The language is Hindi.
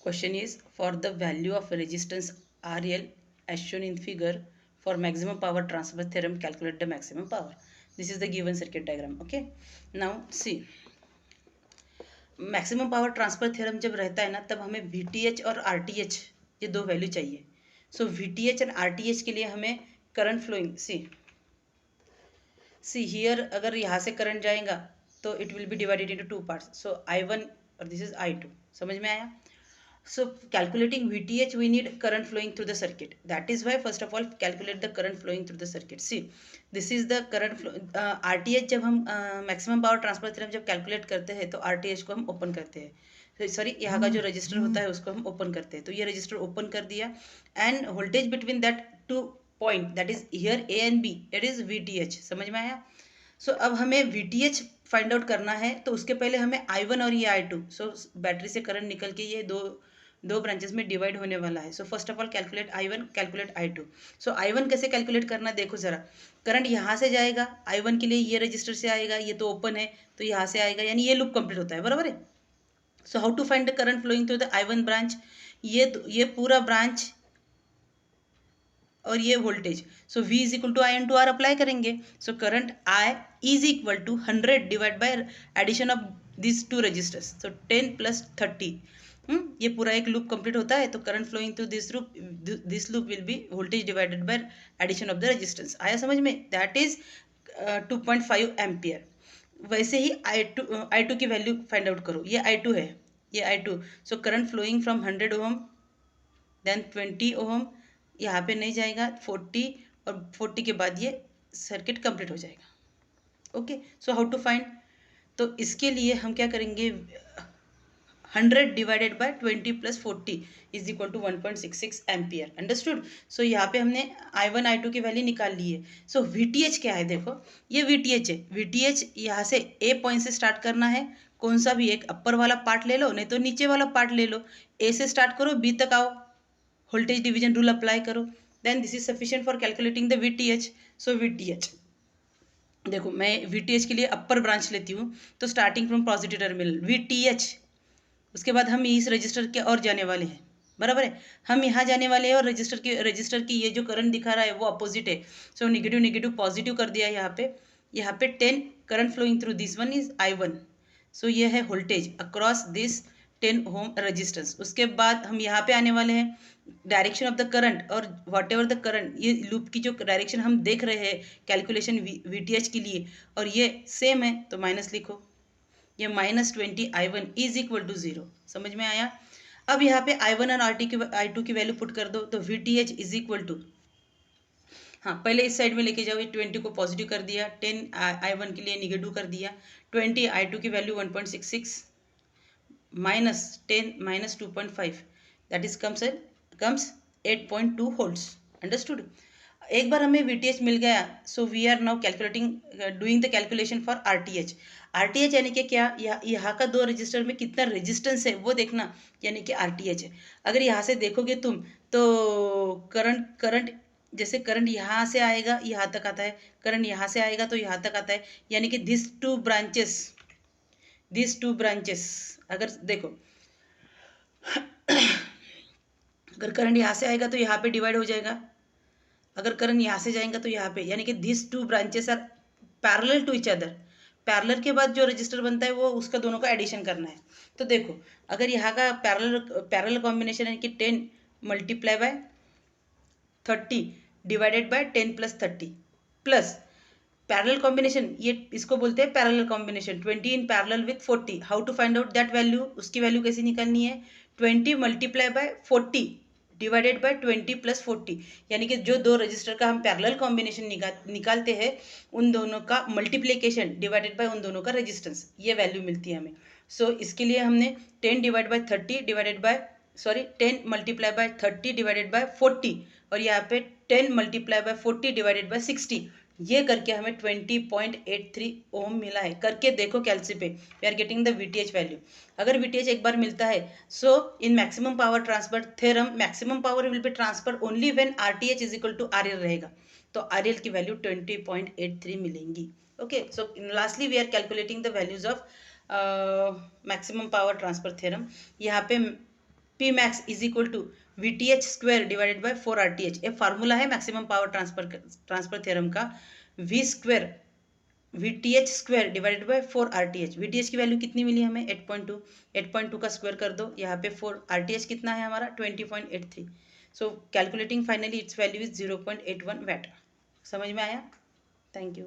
Question is, for the value of resistance RL as shown in figure, for maximum power transfer theorem calculate the maximum power. This is the given circuit diagram. Okay, now see, maximum power transfer theorem जब रहता है ना, तब हमें VTH और RTH ये दो वैल्यू चाहिए. सो VTH और RTH के लिए हमें करंट फ्लोइंग, सी हियर अगर यहाँ से करंट जाएगा तो it will be divided into two parts. So I1 और दिस इज I2. समझ में आया? So calculating VTH we need current flowing through the circuit. That is why first of all calculate the current flowing through the circuit. See, this is the current flow. RTH जब हम maximum power transfer theorem जब calculate करते हैं तो RTH को हम open करते हैं. सॉरी, यहाँ का जो रजिस्टर होता है उसको हम ओपन करते हैं. तो ये रजिस्टर ओपन कर दिया end voltage between that two point that is here A and B, it is VTH. समझ में आया? सो अब हमें VTH फाइंड आउट करना है तो उसके पहले हमें I1 और ये I2. सो बैटरी से करंट निकल के ये दो ब्रांचेस में डिवाइड होने वाला है. So first of all calculate I1, calculate I2. So I1 कैसे कैलकुलेट करना देखो जरा. करंट यहाँ से जाएगा, I1 के लिए ये रजिस्टर से आएगा, ये तो ओपन है तो यहाँ से आएगा, यानी ये लूप कंप्लीट होता है. बराबर है? So how to find the current flowing through the I1 branch. ये पूरा ब्रांच और ये voltage. So V is equal to I/R apply करेंगे. So current I is equal to 100 divide by addition of this two resistors. So 10 plus 30. ये पूरा एक लूप कंप्लीट होता है. तो current flowing through this loop will be voltage divided by addition of the resistance. आया समझ में? That is 2.5 ampere. वैसे ही I2 की वैल्यू फाइंड आउट करो. ये I2 है, ये I2. So current flowing from 100 ohm then 20 ohm, यहाँ पे नहीं जाएगा 40, और 40 के बाद ये सर्किट कंप्लीट हो जाएगा. Okay, so how to find. तो इसके लिए हम क्या करेंगे, 100 divided by 20 plus 40 is equal to 1.66 ampere. Understood? So यहाँ पे हमने I1 I2 की वैल्यू निकाल ली है. सो VTH क्या है देखो, ये VTH है. VTH यहाँ से A पॉइंट से स्टार्ट करना है. कौन सा भी एक अपर वाला पार्ट ले लो, नहीं तो नीचे वाला पार्ट ले लो. A से स्टार्ट करो, B तक आओ, वोल्टेज डिवीजन रूल अप्लाई करो. Then this is sufficient for calculating the VTH. So VTH देखो, मैं VTH के लिए अपर ब्रांच लेती हूँ. तो starting from positive terminal VTH, उसके बाद हम इस रजिस्टर के और जाने वाले हैं. बराबर है? हम यहाँ जाने वाले हैं और रजिस्टर की ये जो करंट दिखा रहा है वो अपोजिट है. सो नेगेटिव नेगेटिव पॉजिटिव कर दिया यहाँ पे 10 current flowing through this one is I1. So ये है voltage across this 10 ohm resistance. उसके बाद हम यहाँ पे आने वाले हैं. डायरेक्शन ऑफ द करंट और वॉट एवर द करंट, ये लूप की जो डायरेक्शन हम देख रहे हैं कैलकुलेशन VTH के लिए, और ये सेम है तो माइनस लिखो. ये -20 I1 इज इक्वल टू 0. समझ में आया? अब यहाँ पे I1 और I2 की वैल्यू पुट कर दो. तो VTH इज इक्वल टू, हाँ पहले इस साइड में लेके जाओ. ये 20 को पॉजिटिव कर दिया, 10 I1 के लिए निगेटिव कर दिया, 20 I2 की value 1.66 minus 10 minus 2.5 that is comes 8.2 volts. Understood? एक बार हमें VTH मिल गया. So we are now calculating doing the calculation for RTH. RTH यानी कि क्या, यहाँ का दो रजिस्टर में कितना रेजिस्टेंस है वो देखना, यानी कि RTH है. अगर यहाँ से देखोगे तुम तो करंट जैसे करंट यहाँ से आएगा यहाँ तक आता है, करंट यहाँ से आएगा तो यहाँ तक आता है, यानी कि दिस टू ब्रांचेस अगर देखो अगर करंट यहाँ से आएगा तो यहाँ पे डिवाइड हो जाएगा, अगर करंट यहाँ से जाएगा तो यहाँ पे, यानी कि this two branches are parallel to each other. Parallel के बाद जो रजिस्टर बनता है वो उसका दोनों का एडिशन करना है. तो देखो, अगर यहाँ का पैरेलल कॉम्बिनेशन है कि 10 multiply by 30 divided by 10 plus 30 plus parallel combination, ये इसको बोलते हैं parallel combination. 20 in parallel with 40. How to find out that value, उसकी वैल्यू कैसे निकालनी है, 20 multiply by 40 divided by 20 plus 40, यानी कि जो दो रजिस्टर का हम पैरेलल कॉम्बिनेशन निकालते हैं उन दोनों का मल्टीप्लिकेशन डिवाइडेड बाय उन दोनों का रेजिस्टेंस, ये वैल्यू मिलती है हमें. सो इसके लिए हमने 10 divide by 30 divided by 10 multiply by 30 divided bye 40, और यहाँ पे 10 मल्टीप्लाई बाय 40 डिवाइडेड बाय 60, ये करके हमें 20.83 ओम मिला है. करके देखो कैलसी पे, we are getting the VTH value. अगर VTH एक बार मिलता है, so in maximum power transfer theorem maximum power will be transfer only when RTH is equal to RL रहेगा. तो RL की वैल्यू 20.83 मिलेंगी. Okay, so lastly we are calculating the values of maximum power transfer theorem. यहाँ पे P max is equal to VTH square divided by 4 RTH। ये फार्मूला है मैक्सिमम पावर ट्रांसफर थ्योरम का। V square VTH square divided by 4 RTH। VTH की वैल्यू कितनी मिली हमें 8.2। 8.2 का स्क्वायर कर दो, यहाँ पे 4 RTH कितना है हमारा 20.83। So calculating finally its value is 0.81 watt. समझ में आया? Thank you.